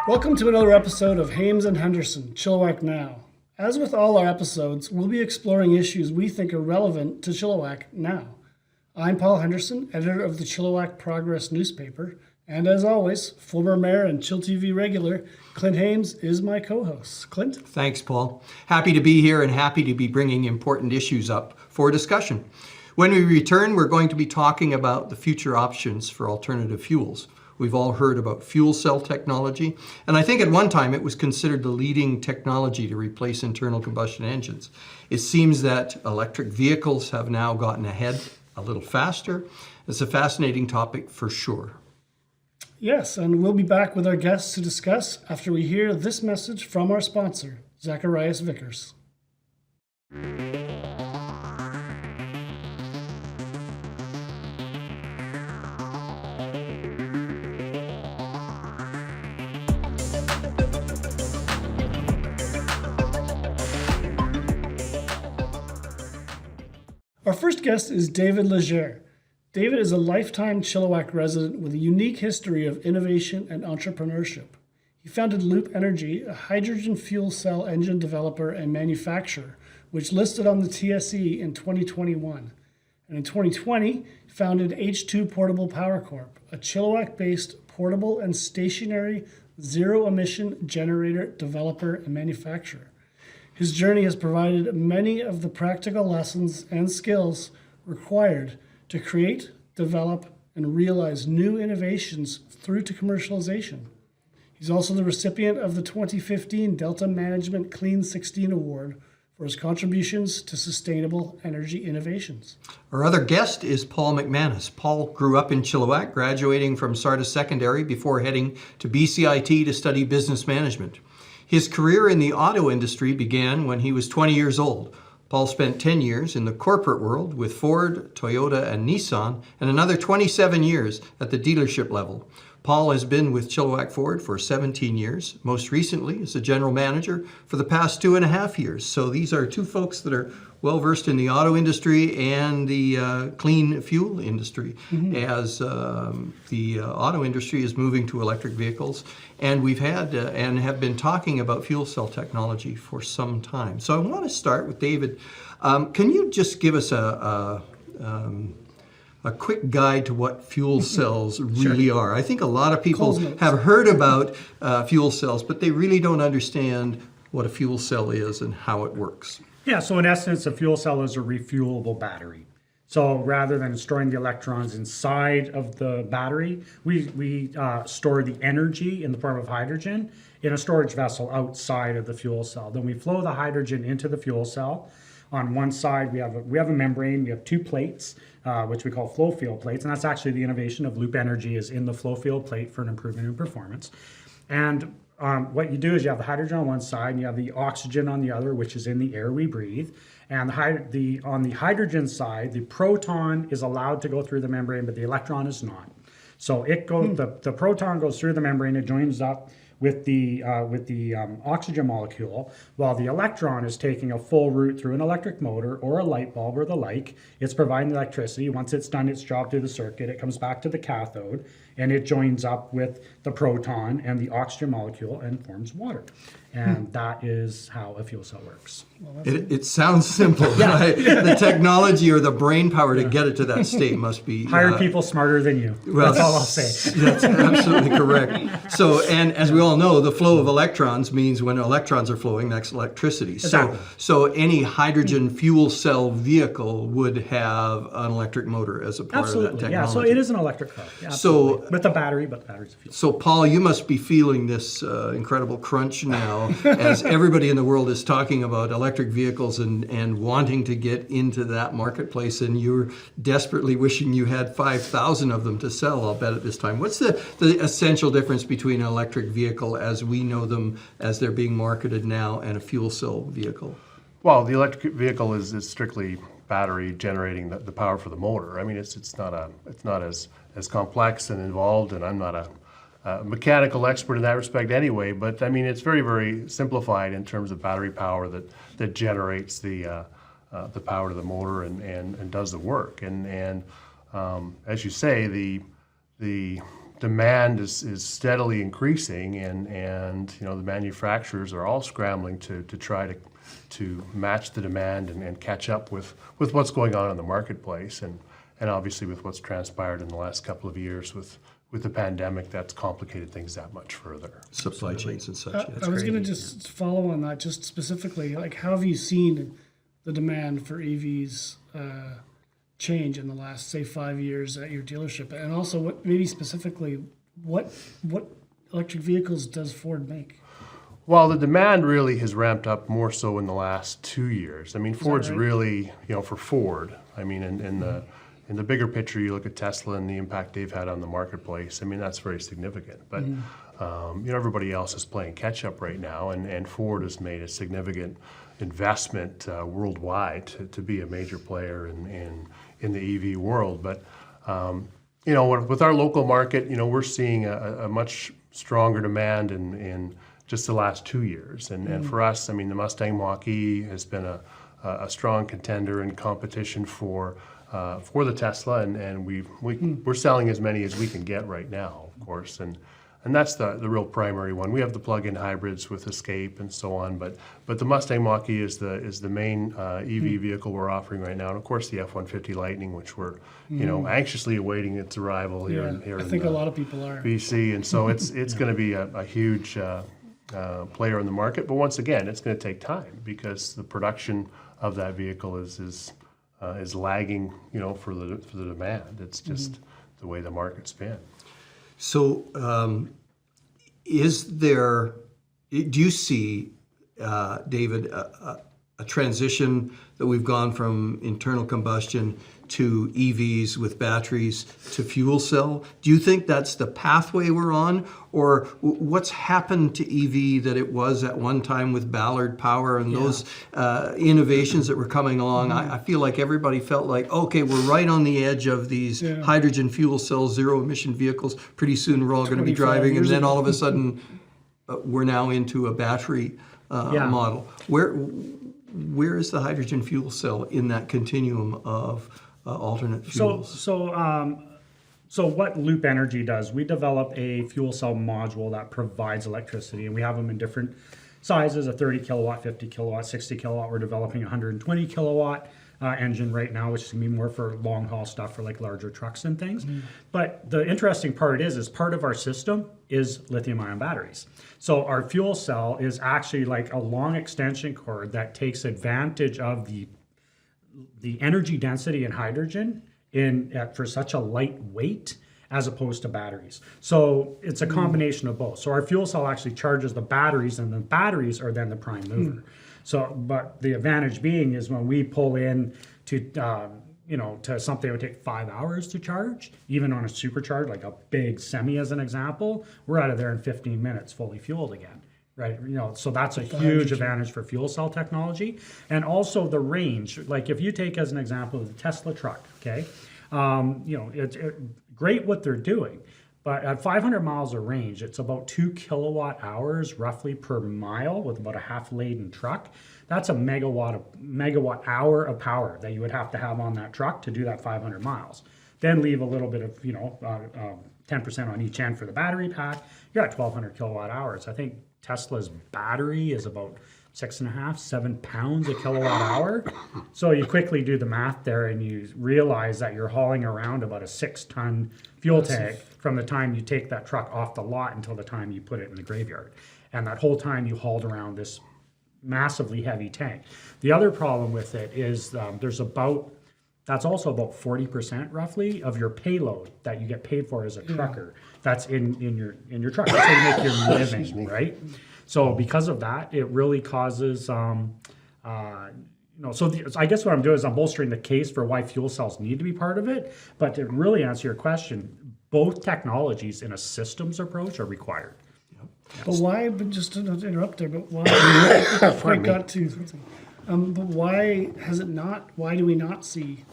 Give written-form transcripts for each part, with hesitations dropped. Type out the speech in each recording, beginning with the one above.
Welcome to another episode of Hames Henderson, Chilliwack Now. As with all our episodes, we'll be exploring issues we think are relevant to Chilliwack Now. I'm Paul Henderson, editor of the Chilliwack Progress newspaper, and as always, former mayor and chillTV regular, Clint Hames is my co-host. Clint? Thanks, Paul. Happy to be here and happy to be bringing important issues up for discussion. When we return, we're going to be talking about the future options for alternative fuels. We've all heard about fuel cell technology, and I think at one time it was considered the leading technology to replace internal combustion engines. It seems that electric vehicles have now gotten ahead a little faster. It's a fascinating topic for sure. Yes, and we'll be back with our guests to discuss after we hear this message from our sponsor, Zacharias Vickers. Our first guest is David Leger. David is a lifetime Chilliwack resident with a unique history of innovation and entrepreneurship. He founded Loop Energy, a hydrogen fuel cell engine developer and manufacturer, which listed on the TSE in 2021. And in 2020, he founded H2 Portable Power Corp, a Chilliwack-based portable and stationary zero-emission generator developer and manufacturer. His journey has provided many of the practical lessons and skills required to create, develop, and realize new innovations through to commercialization. He's also the recipient of the 2015 Delta Management Clean 16 Award for his contributions to sustainable energy innovations. Our other guest is Paul McManus. Paul grew up in Chilliwack, graduating from Sardis Secondary before heading to BCIT to study business management. His career in the auto industry began when he was 20 years old. Paul spent 10 years in the corporate world with Ford, Toyota, and Nissan, and another 27 years at the dealership level. Paul has been with Chilliwack Ford for 17 years, most recently as a general manager for the past 2.5 years. So these are two folks that are well-versed in the auto industry and the clean fuel industry as the auto industry is moving to electric vehicles. And we've had and have been talking about fuel cell technology for some time. So I want to start with David. Can you just give us a quick guide to what fuel cells really are? I think a lot of people have heard about fuel cells, but they really don't understand what a fuel cell is and how it works. Yeah, so in essence, a fuel cell is a refuelable battery. So rather than storing the electrons inside of the battery, we store the energy in the form of hydrogen in a storage vessel outside of the fuel cell. Then we flow the hydrogen into the fuel cell. On one side, we have a membrane. We have two plates, which we call flow field plates, and that's actually the innovation of Loop Energy is in the flow field plate for an improvement in performance. And what you do is you have the hydrogen on one side and you have the oxygen on the other, which is in the air we breathe. And on the hydrogen side, the proton is allowed to go through the membrane, but the electron is not. So it goes. The proton goes through the membrane. It joins up with the oxygen molecule, while the electron is taking a full route through an electric motor or a light bulb or the like. It's providing electricity. Once it's done its job through the circuit, it comes back to the cathode, and it joins up with the proton and the oxygen molecule and forms water. And that is how a fuel cell works. Well, It sounds simple, right? The technology or the brain power to get it to that state must be... Hire people smarter than you. Well, that's all I'll say. That's absolutely correct. So, and as we all know, the flow of electrons means when electrons are flowing, that's electricity. Exactly. So any hydrogen fuel cell vehicle would have an electric motor as a part of that technology. Yeah, so it is an electric car. Yeah, so, with a battery, but the battery's a fuel So, cell. Paul, you must be feeling this incredible crunch now as everybody in the world is talking about electric vehicles and wanting to get into that marketplace, and you're desperately wishing you had 5,000 of them to sell, I'll bet, at this time. What's the essential difference between an electric vehicle as we know them, as they're being marketed now, and a fuel cell vehicle? Well, the electric vehicle is strictly battery generating the power for the motor. I mean, it's not as complex and involved, and I'm not a mechanical expert in that respect anyway, but I mean, it's very, very simplified in terms of battery power that generates the power to the motor and does the work. And as you say, the demand is steadily increasing, and the manufacturers are all scrambling to try to match the demand and catch up with what's going on in the marketplace, and obviously with what's transpired in the last couple of years with the pandemic, that's complicated things that much further. Supply chains and such. I was going to just follow on that, just specifically, like, how have you seen the demand for EVs change in the last, say, 5 years at your dealership? And also, what maybe specifically, what electric vehicles does Ford make? Well, the demand really has ramped up more so in the last 2 years. I mean, Ford's right? really, for Ford, I mean, in the bigger picture, you look at Tesla and the impact they've had on the marketplace. I mean, that's very significant. But everybody else is playing catch up right now, and Ford has made a significant investment worldwide to be a major player in the EV world. But with our local market, we're seeing a much stronger demand in just the last 2 years. And for us, I mean, the Mustang Mach-E has been a strong contender in competition for the Tesla, and we're selling as many as we can get right now, of course, and that's the real primary one. We have the plug-in hybrids with Escape and so on, but the Mustang Mach-E is the main EV vehicle we're offering right now, and of course the F-150 Lightning, which we're anxiously awaiting its arrival here I think a lot of people are. BC, and so it's going to be a huge player in the market. But once again, it's going to take time because the production of that vehicle is lagging, for the demand. It's just the way the market's been. So, do you see, David, a transition that we've gone from internal combustion to EVs with batteries to fuel cell? Do you think that's the pathway we're on? Or what's happened to EV that it was at one time with Ballard Power and those innovations that were coming along? I feel like everybody felt like, okay, we're right on the edge of these hydrogen fuel cell, zero emission vehicles. Pretty soon we're all going to be driving, and then all of a sudden we're now into a battery model. Where is the hydrogen fuel cell in that continuum of alternate fuels? So what Loop Energy does, we develop a fuel cell module that provides electricity, and we have them in different sizes, a 30 kilowatt, 50 kilowatt, 60 kilowatt. We're developing a 120 kilowatt engine right now, which is going to be more for long haul stuff for like larger trucks and things. But the interesting part is part of our system is lithium ion batteries. So our fuel cell is actually like a long extension cord that takes advantage of the energy density in hydrogen for such a light weight as opposed to batteries. So it's a combination of both. So our fuel cell actually charges the batteries, and the batteries are then the prime mover. So, but the advantage being is when we pull in to something that would take 5 hours to charge, even on a supercharge, like a big semi as an example, we're out of there in 15 minutes fully fueled again. Right, so that's a huge advantage for fuel cell technology, and also the range. Like if you take as an example the Tesla truck, okay, it's great what they're doing, but at 500 miles of range, it's about 2 kilowatt hours roughly per mile with about a half laden truck. That's a megawatt hour of power that you would have to have on that truck to do that 500 miles. Then leave a little bit of 10% on each end for the battery pack. You're at 1,200 kilowatt hours. I think Tesla's battery is about 6.5, 7 pounds a kilowatt hour. So you quickly do the math there and you realize that you're hauling around about a 6-ton fuel tank from the time you take that truck off the lot until the time you put it in the graveyard. And that whole time you hauled around this massively heavy tank. The other problem with it is that's also about 40% roughly of your payload that you get paid for as a trucker. That's in your truck. That's how you make your living, right? So because of that, it really causes, so I guess what I'm doing is I'm bolstering the case for why fuel cells need to be part of it. But to really answer your question, both technologies in a systems approach are required. But why? But just to not interrupt there. But why? I got to something. But why has it not? Why do we not see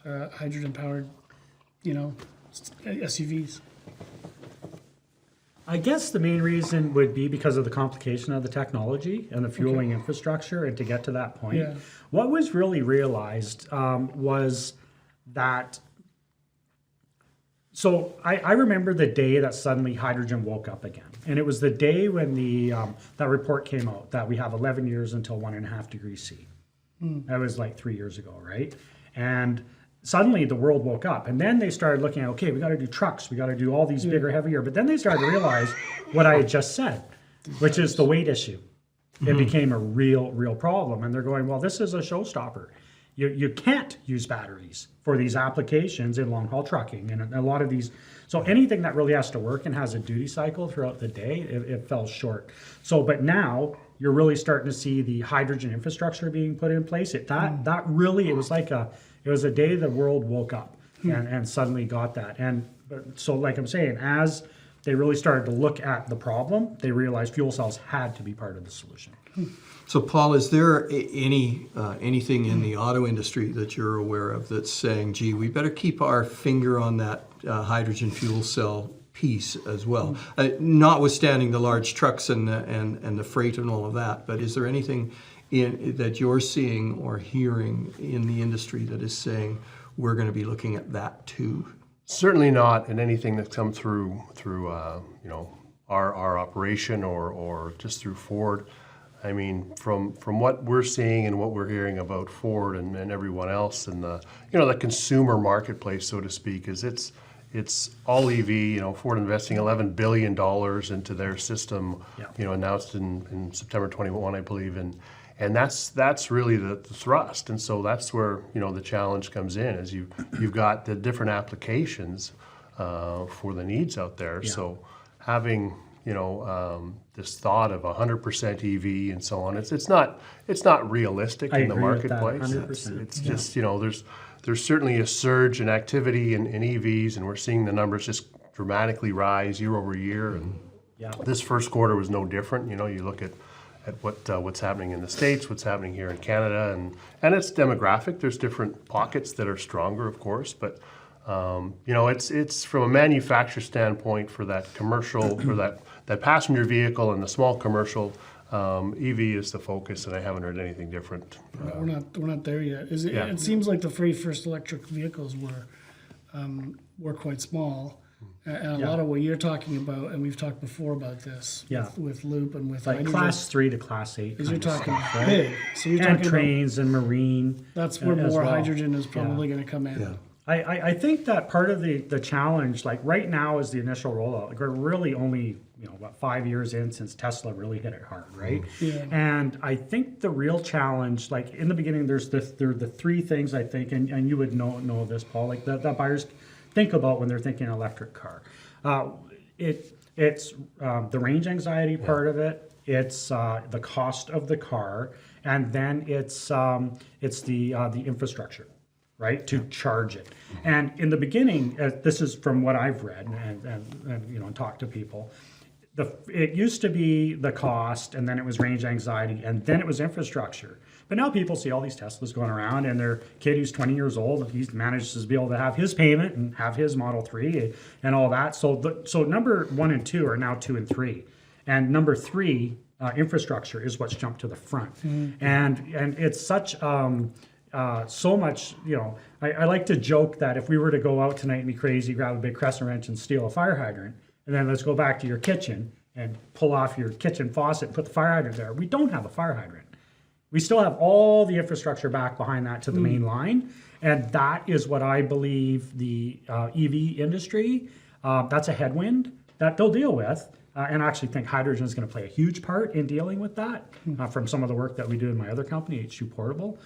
hydrogen-powered, SUVs? I guess the main reason would be because of the complication of the technology and the fueling infrastructure, and to get to that point. Yeah. What was really realized was that So I remember the day that suddenly hydrogen woke up again. And it was the day when that report came out that we have 11 years until 1.5 degrees C. That was like 3 years ago, right? And suddenly the world woke up. And then they started looking at, okay, we got to do trucks. We got to do all these bigger, heavier. But then they started to realize what I had just said, which is the weight issue. It became a real problem. And they're going, well, this is a showstopper. You can't use batteries for these applications in long-haul trucking and a lot of these. So anything that really has to work and has a duty cycle throughout the day, it fell short. So, but now you're really starting to see the hydrogen infrastructure being put in place. It was a day the world woke up and suddenly got that. And so, like I'm saying, as they really started to look at the problem, they realized fuel cells had to be part of the solution. So, Paul, is there anything in the auto industry that you're aware of that's saying, gee, we better keep our finger on that hydrogen fuel cell piece as well, notwithstanding the large trucks and the freight and all of that, but is there anything that you're seeing or hearing in the industry that is saying we're going to be looking at that too? Certainly not in anything that's come through our operation or just through Ford. I mean, from what we're seeing and what we're hearing about Ford and everyone else and the consumer marketplace, so to speak, is it's all EV. Ford investing $11 billion into their system. Announced in September 21, I believe, and that's really the thrust. And so that's where the challenge comes in, is you've got the different applications for the needs out there. Yeah. So having this thought of 100% EV and so on, it's not realistic in the marketplace. It's just there's certainly a surge in activity in EVs, and we're seeing the numbers just dramatically rise year over year. And this first quarter was no different. You look at what's happening in the States, what's happening here in Canada, and it's demographic. There's different pockets that are stronger, of course, but it's from a manufacturer standpoint for that commercial or that passenger vehicle and the small commercial. EV is the focus, and I haven't heard anything different. We're not there yet. It seems like the very first electric vehicles were quite small, and a lot of what you're talking about, and we've talked before about this with Loop and with like Class 3 to Class 8. Because you're talking stuff, big, so you're talking trains and marine. That's where more hydrogen is probably going to come in. Yeah. I think that part of the challenge, like right now, is the initial rollout. Like we're really only 5 years in since Tesla really hit it hard, right? Yeah. And I think the real challenge, like in the beginning, there are the three things I think, and you would know this, Paul, like that buyers think about when they're thinking electric car. It's the range anxiety part of it. It's the cost of the car, and then it's the infrastructure, right, to charge it. And in the beginning, this is from what I've read and talked to people, it used to be the cost, and then it was range anxiety, and then it was infrastructure. But now people see all these Teslas going around, and their kid who's 20 years old, he manages to be able to have his payment and have his Model 3 and all that. So number 1 and 2 are now 2 and 3. And number 3, infrastructure, is what's jumped to the front. Mm-hmm. And it's such... so much, I like to joke that if we were to go out tonight and be crazy, grab a big crescent wrench and steal a fire hydrant, and then let's go back to your kitchen and pull off your kitchen faucet and put the fire hydrant there. We don't have a fire hydrant. We still have all the infrastructure back behind that to the main line. And that is what I believe the EV industry, that's a headwind that they'll deal with. And I actually think hydrogen is going to play a huge part in dealing with that from some of the work that we do in my other company, H2 Portable.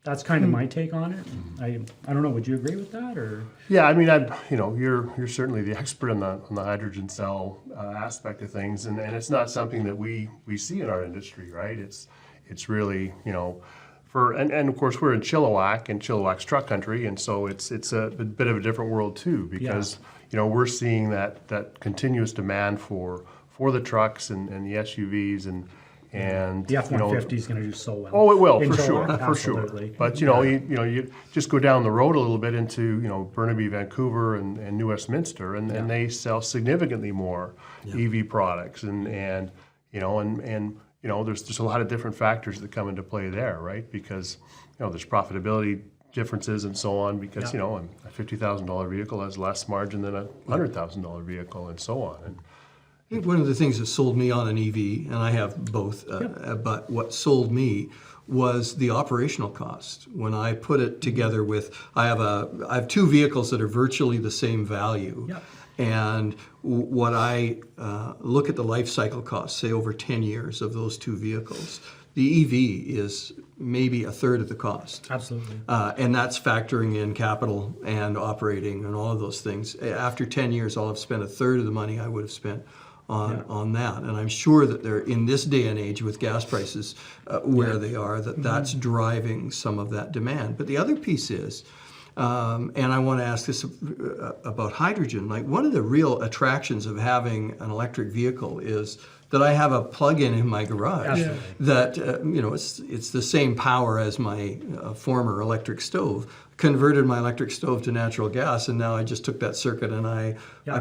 That's kind of my take on it. I don't know. Would you agree with that, or? Yeah, I mean, you're certainly the expert on the hydrogen cell aspect of things, and it's not something that we see in our industry, right? It's really and of course we're in Chilliwack, and Chilliwack's truck country, and so it's a bit of a different world too, because we're seeing that continuous demand for the trucks and the SUVs and the F-150 is going to do so well. Oh, it will, for sure. But you just go down the road a little bit into Burnaby, Vancouver, and New Westminster, and they sell significantly more EV products, and there's just a lot of different factors that come into play there, right? Because there's profitability differences and so on, because, you know, a $50,000 vehicle has less margin than a $100,000 vehicle and so on. And I think one of the things that sold me on an EV, and I have both, but what sold me was the operational cost. When I put it together with, I have two vehicles that are virtually the same value. Yep. And what I look at the life cycle cost, say over 10 years of those two vehicles, the EV is maybe a third of the cost. Absolutely. And that's factoring in capital and operating and all of those things. After 10 years, I'll have spent a third of the money I would have spent on that. And I'm sure that they're, in this day and age with gas prices where they are, that's driving some of that demand. But the other piece is, and I want to ask this about hydrogen, like one of the real attractions of having an electric vehicle is that I have a plug-in in my garage that, you know, it's the same power as my former electric stove. Converted my electric stove to natural gas, and now I just took that circuit and I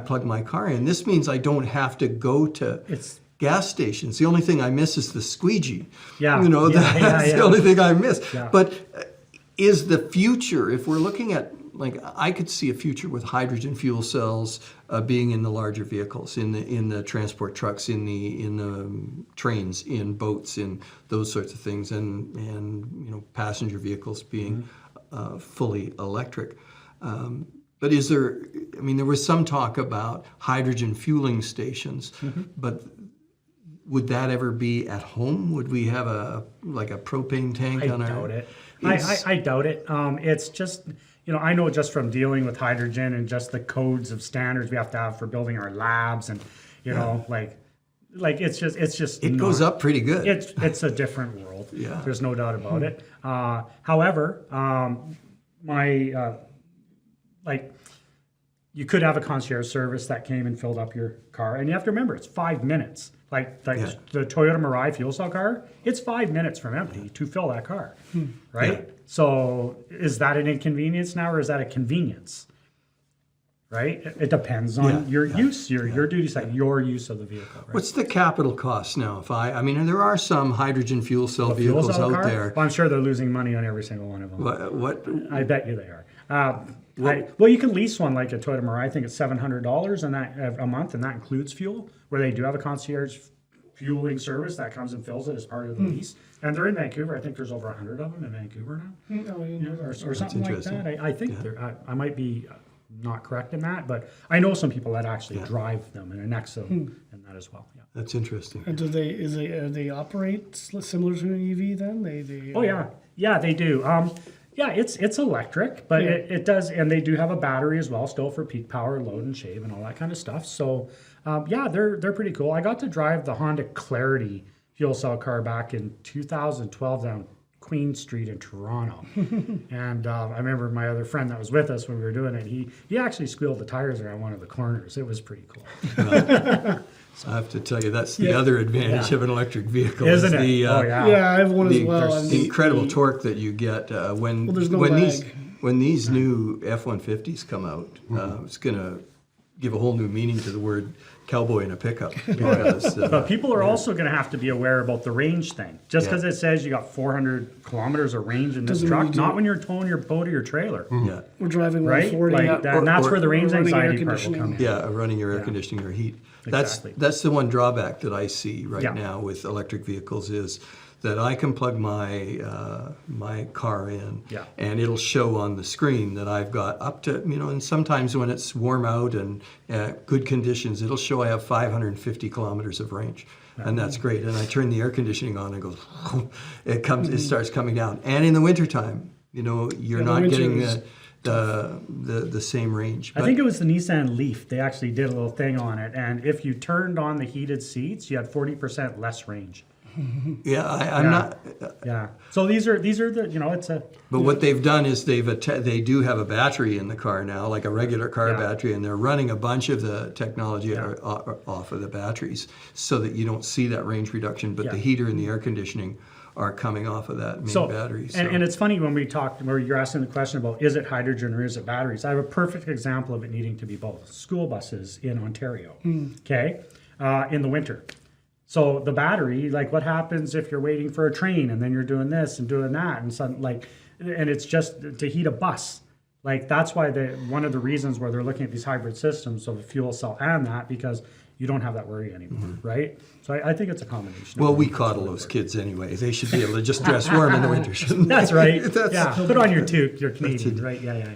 plug my car in. This means I don't have to go to gas stations. The only thing I miss is the squeegee. You know, that's the only thing I miss. But is the future, if we're looking at, like, I could see a future with hydrogen fuel cells being in the larger vehicles, in the transport trucks, in the trains, in boats, in those sorts of things, and you know, passenger vehicles being fully electric. But is there, I mean, there was some talk about hydrogen fueling stations, but would that ever be at home? Would we have a propane tank on our... I doubt it. I doubt it. It's just, you know, I know just from dealing with hydrogen and just the codes of standards we have to have for building our labs, and, you know, like it's just it goes up pretty good. It's a different world. There's no doubt about it. However, you could have a concierge service that came and filled up your car, and you have to remember it's 5 minutes. Like the Toyota Mirai fuel cell car, it's 5 minutes from empty to fill that car, right? So is that an inconvenience now, or is that a convenience? Right? It depends on your use, your duty cycle, your use of the vehicle. Right? What's the capital cost now? If I mean, there are some hydrogen fuel cell vehicles out there. Well, I'm sure they're losing money on every single one of them. What? I bet you they are. Well, you can lease one like a Toyota Mirai. I think it's $700 and that a month, and that includes fuel. Where they do have a concierge fueling service that comes and fills it as part of the lease. And they're in Vancouver. I think there's over 100 of them in Vancouver now, or something like that. I think I might be not correct in that, but I know some people that actually drive them and annex them and that as well. Yeah. That's interesting. And do they operate similar to an EV then? They do. It's electric, but it does, and they do have a battery as well, still for peak power, load and shave, and all that kind of stuff. So, they're pretty cool. I got to drive the Honda Clarity fuel cell car back in 2012 down Queen Street in Toronto, and I remember my other friend that was with us when we were doing it. He actually squealed the tires around one of the corners. It was pretty cool. I have to tell you, that's the other advantage of an electric vehicle, isn't it? I have one as well. The incredible torque that you get when these new F-150s come out. It's going to give a whole new meaning to the word cowboy in a pickup. Because, but people are also going to have to be aware about the range thing. Just because it says you got 400 kilometers of range in this truck, not when you're towing your boat or your trailer. We're driving right, 140. and that's where the range anxiety part will come in. Running your air conditioning or heat. Exactly. That's the one drawback that I see right now with electric vehicles is that I can plug my car in, and it'll show on the screen that I've got up to, and sometimes when it's warm out and good conditions, it'll show I have 550 kilometers of range, and that's great. And I turn the air conditioning on and it goes, it starts coming down. And in the wintertime, you're not getting the same range. But I think it was the Nissan Leaf. They actually did a little thing on it, and if you turned on the heated seats, you had 40% less range. I'm not. So these are the it's a. But what they've done is they do have a battery in the car now, like a regular car battery, and they're running a bunch of the technology off of the batteries, so that you don't see that range reduction. But the heater and the air conditioning are coming off of that main battery. So. And it's funny when we talked, where you're asking the question about is it hydrogen or is it batteries? I have a perfect example of it needing to be both. School buses in Ontario, in the winter. So the battery, like what happens if you're waiting for a train and then you're doing this and doing that and something and it's just to heat a bus. Like that's why one of the reasons where they're looking at these hybrid systems of a fuel cell and that, because you don't have that worry anymore, right? So I think it's a combination. Well, we coddle those kids anyway. They should be able to just dress warm in the winter, shouldn't they? That's right. Put on your toque. You're Canadian, right? Yeah.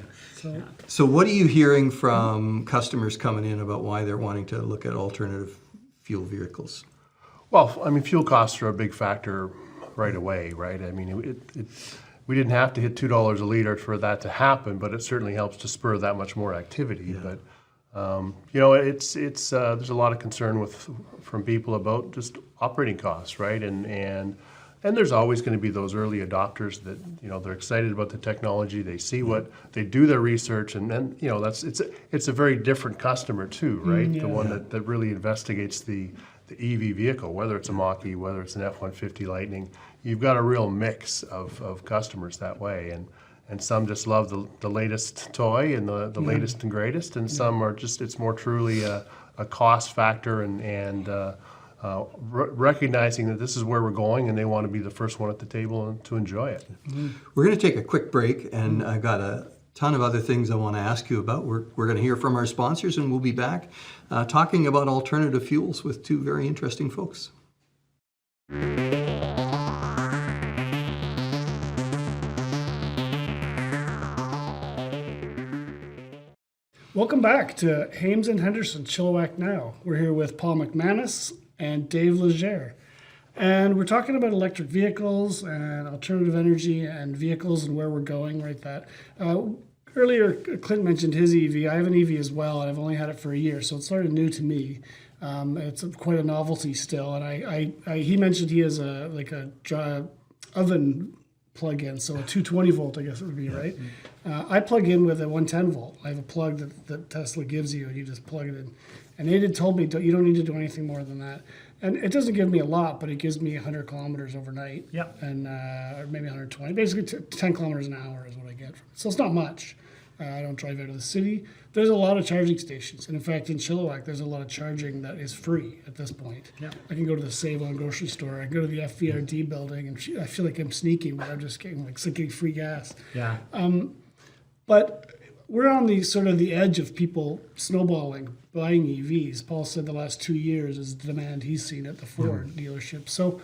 So what are you hearing from customers coming in about why they're wanting to look at alternative fuel vehicles? Well, I mean, fuel costs are a big factor right away, right? I mean, we didn't have to hit $2 a liter for that to happen, but it certainly helps to spur that much more activity. Yeah. But it's there's a lot of concern from people about just operating costs, right? And there's always going to be those early adopters that they're excited about the technology. They see what they do their research, and then it's a very different customer too, right? The one that really investigates the EV vehicle, whether it's a Mach-E, whether it's an F-150 Lightning. You've got a real mix of customers that way, and some just love the latest toy and the latest and greatest, and some are just, it's more truly a cost factor and recognizing that this is where we're going and they want to be the first one at the table to enjoy it. We're going to take a quick break, and I've got a ton of other things I want to ask you about. We're going to hear from our sponsors, and we'll be back talking about alternative fuels with two very interesting folks. Welcome back to Hames Henderson, Chilliwack Now. We're here with Paul McManus and Dave Leger. And we're talking about electric vehicles and alternative energy and vehicles and where we're going, right? Earlier, Clint mentioned his EV. I have an EV as well, and I've only had it for a year, so it's sort of new to me. It's quite a novelty still. And he mentioned he has a oven plug-in, so a 220 volt, I guess it would be, right? I plug in with a 110 volt. I have a plug that Tesla gives you, and you just plug it in. And they had told me you don't need to do anything more than that. And it doesn't give me a lot, but it gives me 100 kilometers overnight. Yep. And or maybe 120. Basically, 10 kilometers an hour is what I get. So it's not much. I don't drive out of the city. There's a lot of charging stations. And in fact, in Chilliwack, there's a lot of charging that is free at this point. Yeah. I can go to the Save-On grocery store. I can go to the FVRD building, and I feel like I'm sneaking, but I'm just getting free gas. Yeah. But we're on the sort of the edge of people snowballing, buying EVs. Paul said the last 2 years is the demand he's seen at the Ford dealership. So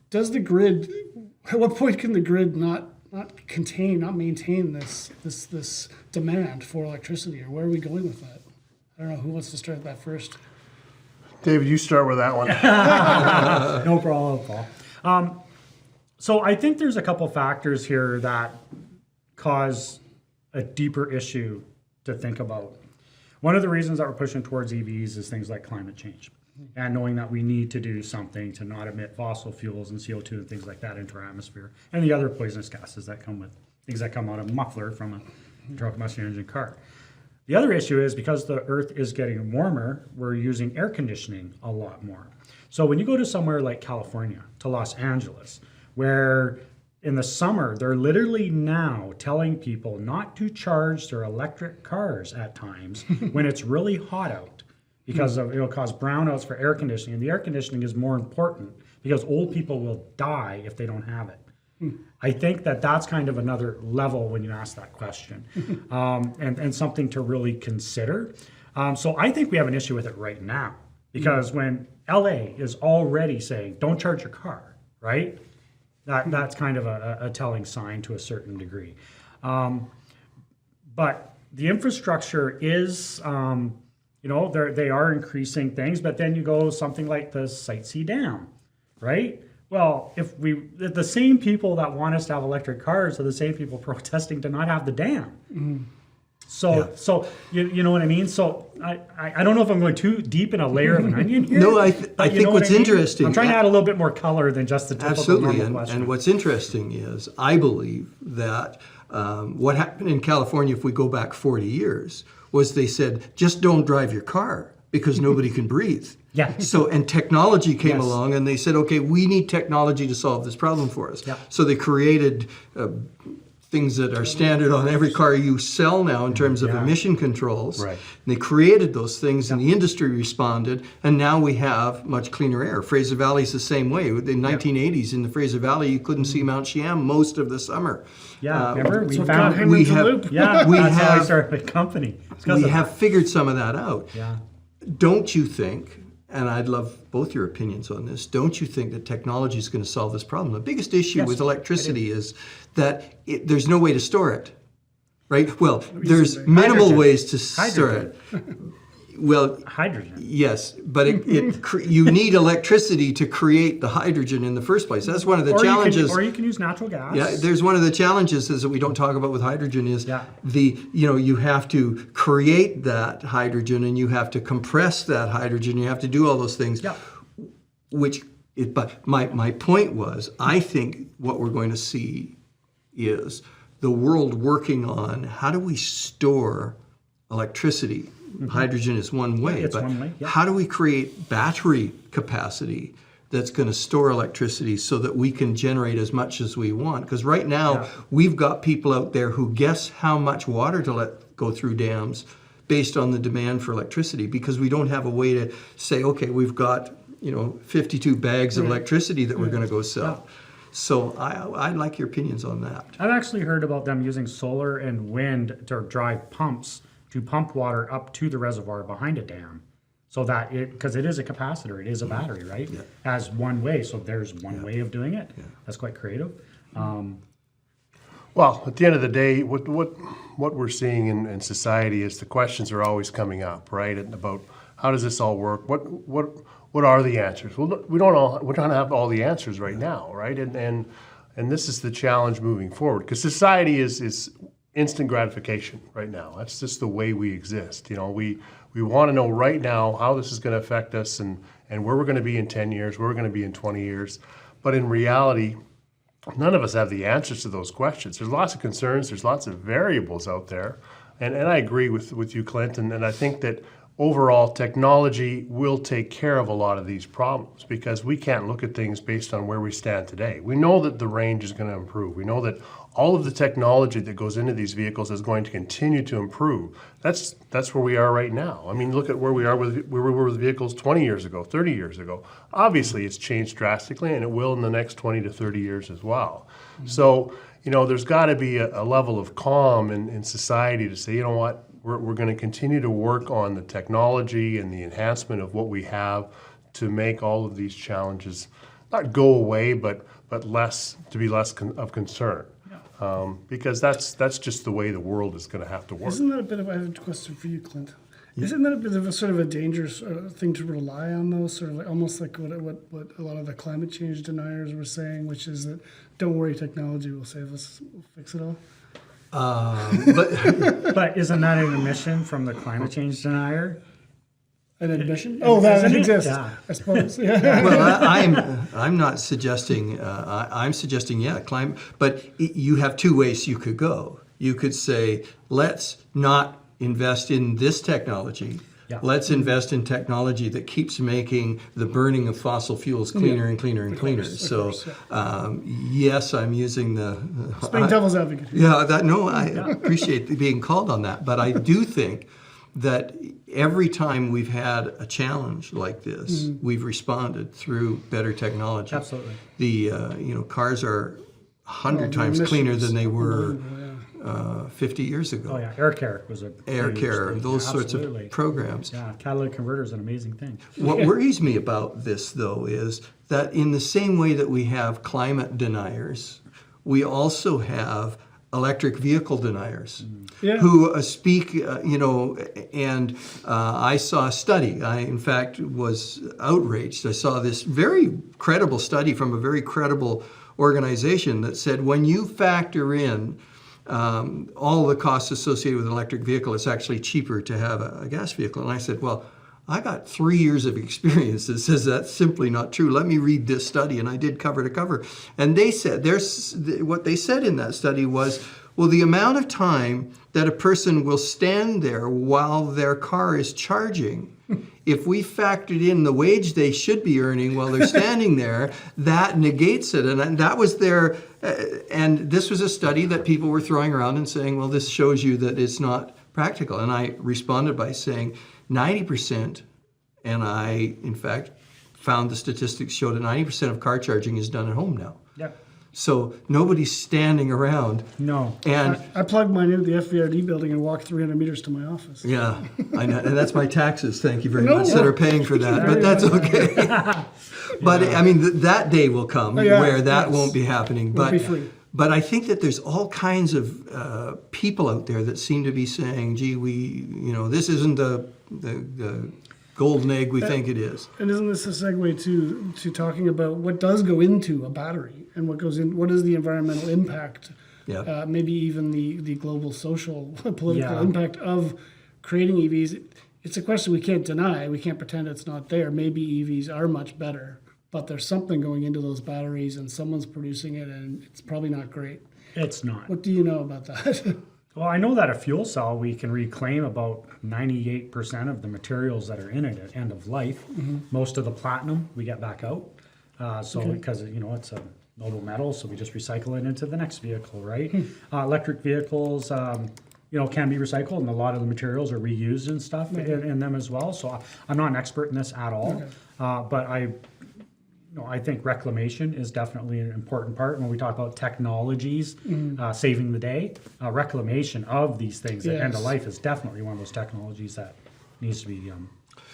does the grid, at what point can the grid not maintain this demand for electricity, or where are we going with that? I don't know, who wants to start that first? David, you start with that one. No problem, Paul. So I think there's a couple factors here that cause a deeper issue to think about. One of the reasons that we're pushing towards EVs is things like climate change, and knowing that we need to do something to not emit fossil fuels and CO2 and things like that into our atmosphere, and the other poisonous gases that come with things that come out of a muffler from a internal combustion engine car. The other issue is because the earth is getting warmer, we're using air conditioning a lot more. So when you go to somewhere like California, to Los Angeles, where in the summer, they're literally now telling people not to charge their electric cars at times when it's really hot out, because it'll cause brownouts for air conditioning. And the air conditioning is more important because old people will die if they don't have it. I think that's kind of another level when you ask that question, and something to really consider. So I think we have an issue with it right now, because when LA is already saying, don't charge your car, right? That's kind of a telling sign to a certain degree. But the infrastructure is, they are increasing things, but then you go something like the Site C dam, right? Well, if the same people that want us to have electric cars are the same people protesting to not have the dam. So you know what I mean? So I don't know if I'm going too deep in a layer of an onion here. No, I think what's interesting. I'm trying to add a little bit more color than just the typical normal question. And what's interesting is I believe that what happened in California, if we go back 40 years, was they said, just don't drive your car because nobody can breathe. Yeah. So, and technology came along and they said, okay, we need technology to solve this problem for us. Yeah. So they created things that are standard on every car you sell now in terms of emission controls. Right. And they created those things and the industry responded, and now we have much cleaner air. Fraser Valley's the same way. In the 1980s in the Fraser Valley, you couldn't see Mount Shiam most of the summer. Yeah, remember? We So found, got him into the loop. yeah, we that's how I have- started the company. It's 'cause we of have that. figured some of that out. Yeah. Don't you think, and I'd love both your opinions on this, don't you think that technology is going to solve this problem? The biggest issue with electricity is that there's no way to store it, right? Well, there's minimal Hydrogen. ways to store it. Well, Hydrogen. yes, but you need electricity to create the hydrogen in the first place. That's one of the challenges. Or you can use natural gas. Yeah, there's one of the challenges is that we don't talk about with hydrogen is Yeah. you have to create that hydrogen and you have to compress that hydrogen. You have to do all those things. Yeah. But my point was, I think what we're going to see is the world working on how do we store electricity. Hydrogen is one way, it's but one way, yeah. how do we create battery capacity that's going to store electricity so that we can generate as much as we want? Because right now, we've got people out there who guess how much water to let go through dams based on the demand for electricity, because we don't have a way to say, okay, we've got 52 bags of electricity that we're going to go sell. So I'd like your opinions on that. I've actually heard about them using solar and wind to drive pumps to pump water up to the reservoir behind a dam. So that because it is a capacitor, it is a battery, right? As one way. So there's one way of doing it. That's quite creative. Well, at the end of the day, what we're seeing in society is the questions are always coming up, right? And about how does this all work? What are the answers? Well, we don't have all the answers right now, right? And this is the challenge moving forward, because society is instant gratification right now. That's just the way we exist. We want to know right now how this is going to affect us and where we're going to be in 10 years, where we're going to be in 20 years. But in reality, none of us have the answers to those questions. There's lots of concerns. There's lots of variables out there. And I agree with you, Clint. And I think that overall technology will take care of a lot of these problems, because we can't look at things based on where we stand today. We know that the range is going to improve. We know that all of the technology that goes into these vehicles is going to continue to improve. That's where we are right now. I mean, look at where we were with vehicles 20 years ago, 30 years ago. Obviously, it's changed drastically, and it will in the next 20 to 30 years as well. So, there's got to be a level of calm in society to say, you know what, we're going to continue to work on the technology and the enhancement of what we have to make all of these challenges not go away, but less of concern. Because that's just the way the world is going to have to work. Isn't that a bit of, I have a question for you, Clint. Isn't that a bit of a sort of a dangerous thing to rely on, though? Sort of like, almost like what a lot of the climate change deniers were saying, which is that, don't worry, technology will save us, we'll fix it all. But isn't that an admission from the climate change denier? An admission? Oh, that Isn't it? exists, Yeah. I suppose. Yeah. Well, I'm not suggesting. I'm suggesting, climate. But you have two ways you could go. You could say, let's not invest in this technology. Yeah. Let's invest in technology that keeps making the burning of fossil fuels cleaner and cleaner and cleaner. So, yes, I'm using the. It's being devil's advocate. Yeah, I appreciate being called on that, but I do think that every time we've had a challenge like this, we've responded through better technology. Absolutely. The cars are 100 times cleaner than they were 50 years ago. Oh yeah, air care was a Air huge care, thing. those sorts Absolutely. of programs. Yeah, catalytic converter is an amazing thing. What worries me about this, though, is that in the same way that we have climate deniers, we also have electric vehicle deniers who speak, and I saw a study. I, in fact, was outraged. I saw this very credible study from a very credible organization that said when you factor in all the costs associated with an electric vehicle, it's actually cheaper to have a gas vehicle. And I said, well, I got 3 years of experience that says that's simply not true. Let me read this study. And I did cover to cover. And they said, what they said in that study was, well, the amount of time that a person will stand there while their car is charging if we factored in the wage they should be earning while they're standing there, that negates it. And that was their, and this was a study that people were throwing around and saying, well, this shows you that it's not practical. And I responded by saying 90%, and I, in fact, found the statistics show that 90% of car charging is done at home now. Yeah. So nobody's standing around. No. And I plugged mine into the FVRD building and walked 300 meters to my office. yeah, I know, and that's my taxes. Thank you very No, much no. that are paying for that, but that's okay. But I mean, that day will come where that won't be happening. Won't be free. But I think that there's all kinds of people out there that seem to be saying, "Gee, this isn't the golden egg we think it is." And isn't this a segue to talking about what does go into a battery and what goes in? What is the environmental impact? Yeah. Maybe even the global social political Yeah. impact of creating EVs. It's a question we can't deny. We can't pretend it's not there. Maybe EVs are much better, but there's something going into those batteries, and someone's producing it, and it's probably not great. It's not. What do you know about that? Well, I know that a fuel cell, we can reclaim about 98% of the materials that are in it at end of life. Most of the platinum we get back out. Because, it's a noble metal, so we just recycle it into the next vehicle, right? Electric vehicles, can be recycled, and a lot of the materials are reused and stuff in them as well. So I'm not an expert in this at all, but I think reclamation is definitely an important part. When we talk about technologies saving the day, reclamation of these things at end of life is definitely one of those technologies that needs to be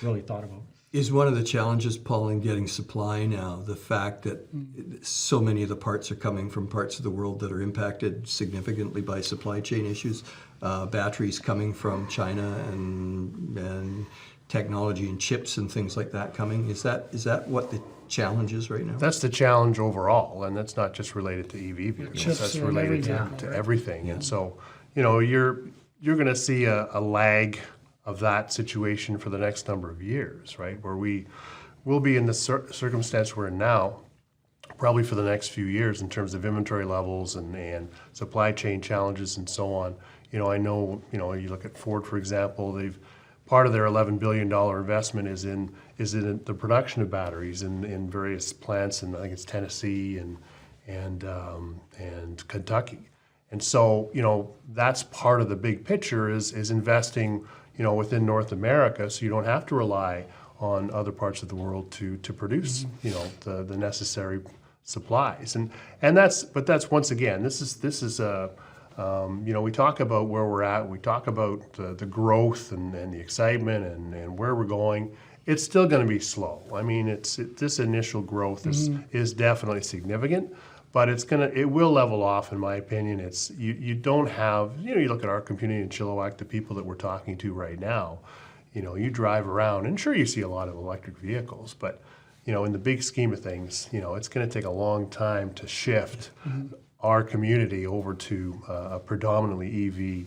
really thought about. Is one of the challenges, Paul, in getting supply now, the fact that so many of the parts are coming from parts of the world that are impacted significantly by supply chain issues, batteries coming from China and technology and chips and things like that coming. Is that what the challenge is right now? That's the challenge overall, and that's not just related to EV vehicles. Chips That's and related everything, to right? everything. Yeah. And so, you're going to see a lag of that situation for the next number of years, right? Where we will be in the circumstance we're in now, probably for the next few years in terms of inventory levels and supply chain challenges and so on. I know, you look at Ford, for example, part of their $11 billion investment is in the production of batteries in various plants, and I think it's Tennessee and Kentucky. And so, that's part of the big picture is investing, within North America, so you don't have to rely on other parts of the world to produce, the necessary supplies. And that's once again, this is we talk about where we're at, we talk about the growth and the excitement and where we're going. It's still going to be slow. I mean, this initial growth is definitely significant, but it will level off, in my opinion. You don't have, you look at our community in Chilliwack, the people that we're talking to right now, you drive around, and sure, you see a lot of electric vehicles, but in the big scheme of things, it's going to take a long time to shift our community over to a predominantly EV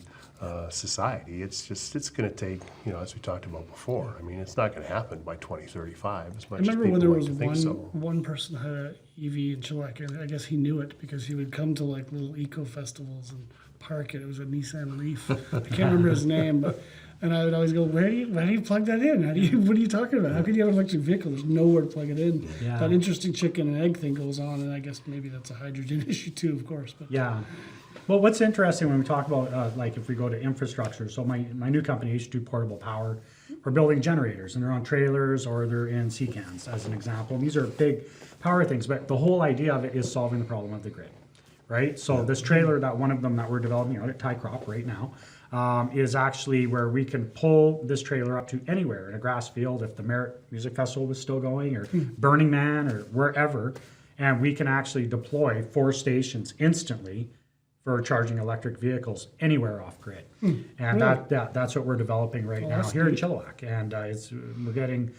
society. It's going to take, as we talked about before. I mean, it's not going to happen by 2035 as much as I remember people when there like was to think so. one person had an EV in Chilliwack, and I guess he knew it because he would come to like little eco festivals and park it. It was a Nissan Leaf. I can't remember his name, and I would always go, why do you plug that in? What are you talking about? How can you have an electric vehicle? There's nowhere to plug it in. Yeah. That interesting chicken and egg thing goes on, and I guess maybe that's a hydrogen issue too, of course. But Yeah. Well, what's interesting when we talk about, if we go to infrastructure, so my new company, H2 Portable Power, we're building generators, and they're on trailers or they're in sea cans, as an example. And these are big power things, but the whole idea of it is solving the problem of the grid, right? So this trailer, one of them that we're developing out at Tie Crop right now, is actually where we can pull this trailer up to anywhere in a grass field, if the Merit Music Festival was still going, or Burning Man, or wherever, and we can actually deploy 4 stations instantly for charging electric vehicles anywhere off grid. And that's what we're developing right now here in Chilliwack. And we're getting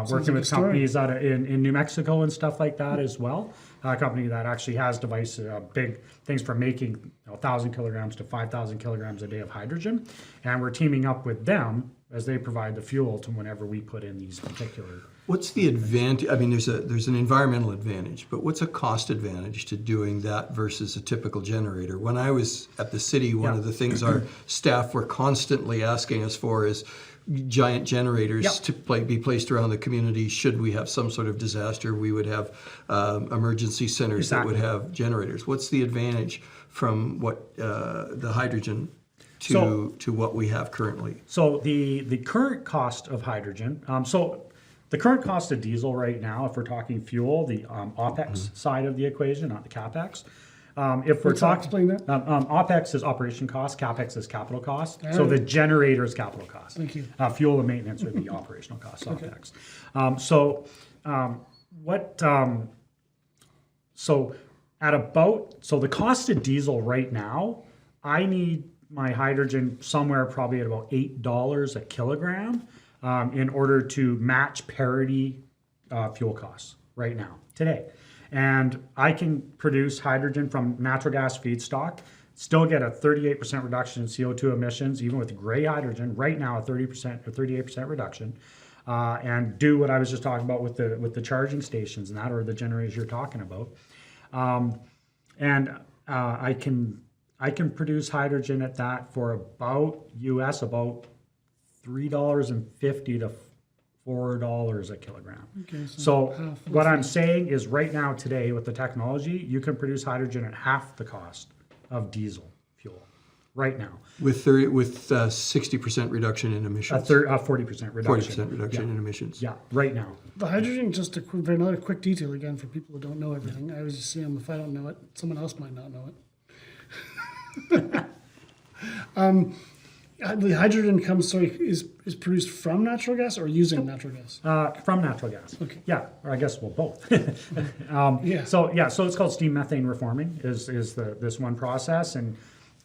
working with companies out in New Mexico and stuff like that as well. A company that actually has devices, big things for making 1,000 kilograms to 5,000 kilograms a day of hydrogen. And we're teaming up with them as they provide the fuel to whenever we put in these particular. What's the advantage? I mean, there's an environmental advantage, but what's a cost advantage to doing that versus a typical generator? When I was at the city, one of the things our staff were constantly asking us for is, giant generators Yep. to be placed around the community. Should we have some sort of disaster, we would have emergency centers that would have generators. What's the advantage from what the hydrogen to what we have currently? So the current cost of hydrogen, the current cost of diesel right now, if we're talking fuel, the OPEX side of the equation, not the CAPEX. If we're Explain that. OPEX is operation cost, CAPEX is capital cost. So the generator is capital cost. Thank you. Fuel and maintenance would be operational cost, OPEX. So the cost of diesel right now, I need my hydrogen somewhere probably at about $8 a kilogram in order to match parity fuel costs right now, today. And I can produce hydrogen from natural gas feedstock, still get a 38% reduction in CO2 emissions, even with gray hydrogen, right now a 30% or 38% reduction, and do what I was just talking about with the charging stations and that, or the generators you're talking about. I can produce hydrogen at that for about $3.50 to $4 a kilogram. Okay, So half. what I'm saying is right now today with the technology, you can produce hydrogen at half the cost of diesel fuel right now. With 60% reduction in A emissions. 40% reduction. 40% reduction in emissions. Yeah, right now. The hydrogen, just another quick detail again for people who don't know everything. I was just saying, if I don't know it, someone else might not know it. The hydrogen is produced from natural gas or using natural gas? From natural gas. Okay. Yeah, or I guess, well, both. Yeah. So it's called steam methane reforming is this one process, and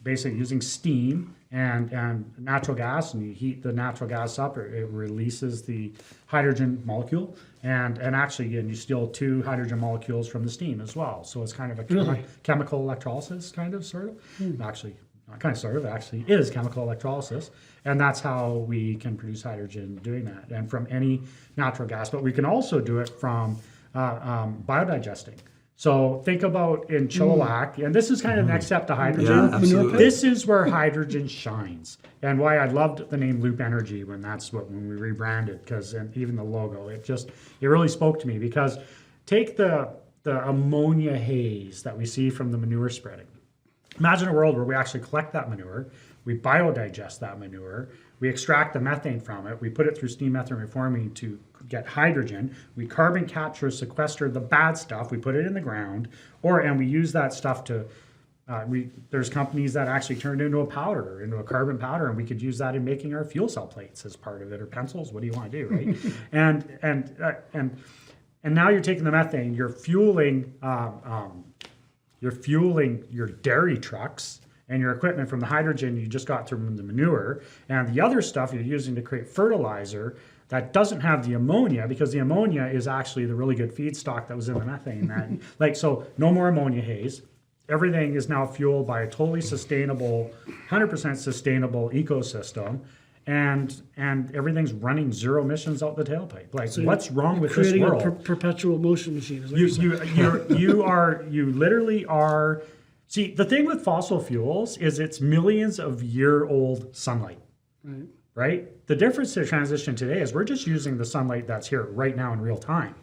basically using steam and natural gas, and you heat the natural gas up, it releases the hydrogen molecule, and actually, you steal 2 hydrogen molecules from the steam as well. So it's kind of a Really? chemical electrolysis, kind of, sort of. Actually, not kind of, sort of, actually is chemical electrolysis. And that's how we can produce hydrogen doing that, and from any natural gas. But we can also do it from biodigesting. So think about in Chilliwack, and this is kind of the next step to hydrogen. Yeah, absolutely. This is where hydrogen shines, and why I loved the name Loop Energy when we rebranded, because even the logo, it really spoke to me, because take the ammonia haze that we see from the manure spreading. Imagine a world where we actually collect that manure, we biodigest that manure, we extract the methane from it, we put it through steam methane reforming to get hydrogen, we carbon capture, sequester the bad stuff, we put it in the ground, and we use that stuff to, there's companies that actually turn it into a powder, into a carbon powder, and we could use that in making our fuel cell plates as part of it, or pencils, what do you want to do, right? and now you're taking the methane, you're fueling your dairy trucks and your equipment from the hydrogen you just got from the manure, and the other stuff you're using to create fertilizer that doesn't have the ammonia, because the ammonia is actually the really good feedstock that was in the methane. So no more ammonia haze. Everything is now fueled by a totally sustainable, 100% sustainable ecosystem, and everything's running zero emissions out the tailpipe. What's wrong with this world? Creating a perpetual motion machine. Is what you're saying. You literally are. See, the thing with fossil fuels is it's millions of year-old sunlight, right? The difference to transition today is we're just using the sunlight that's here right now in real time.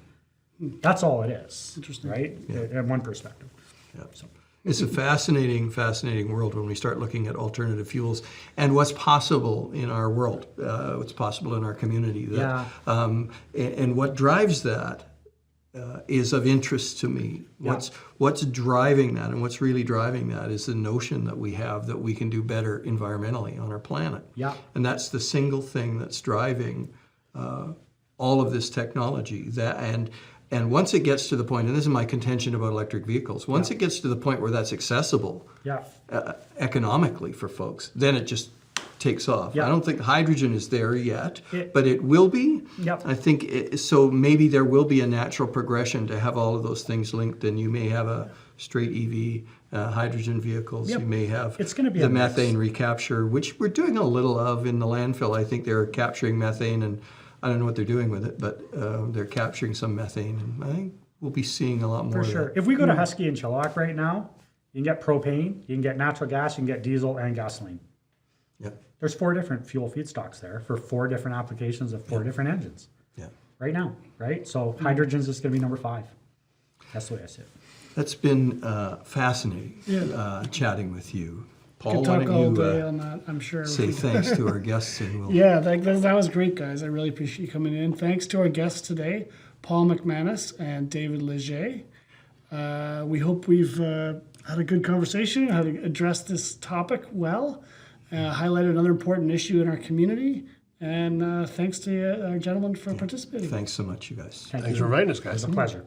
That's all it is. Interesting. Right? In one perspective. Yeah. It's a fascinating world when we start looking at alternative fuels and what's possible in our world, what's possible in our community. And what drives that is of interest to me. What's driving that, and what's really driving that is the notion that we have that we can do better environmentally on our planet. Yeah. And that's the single thing that's driving all of this technology. And once it gets to the point, and this is my contention about electric vehicles, once it gets to the point where that's accessible economically for folks, then it just takes off. I don't think hydrogen is there yet, but it will be. I think so. Maybe there will be a natural progression to have all of those things linked, and you may have a straight EV hydrogen vehicles. You may have the methane recapture, which we're doing a little of in the landfill. I think they're capturing methane, and I don't know what they're doing with it, but they're capturing some methane, and I think we'll be seeing a lot more For of sure. that. If we go to Husky and Chilliwack right now, you can get propane, you can get natural gas, you can get diesel and gasoline. Yep. There's 4 different fuel feedstocks there for 4 different applications of 4 different engines. Yeah. Right now, right? So hydrogen's just going to be number 5. That's the way I see it. That's been fascinating chatting with you. Paul, why Could talk all day don't you on that, I'm sure. say thanks to our guests and we'll Yeah, that was great, guys. I really appreciate you coming in. Thanks to our guests today, Paul McManus and David Leger. We hope we've had a good conversation, how to address this topic well, highlighted another important issue in our community, and thanks to our gentlemen for participating. Thanks so much, you guys. Thanks for inviting us, guys. It was a pleasure.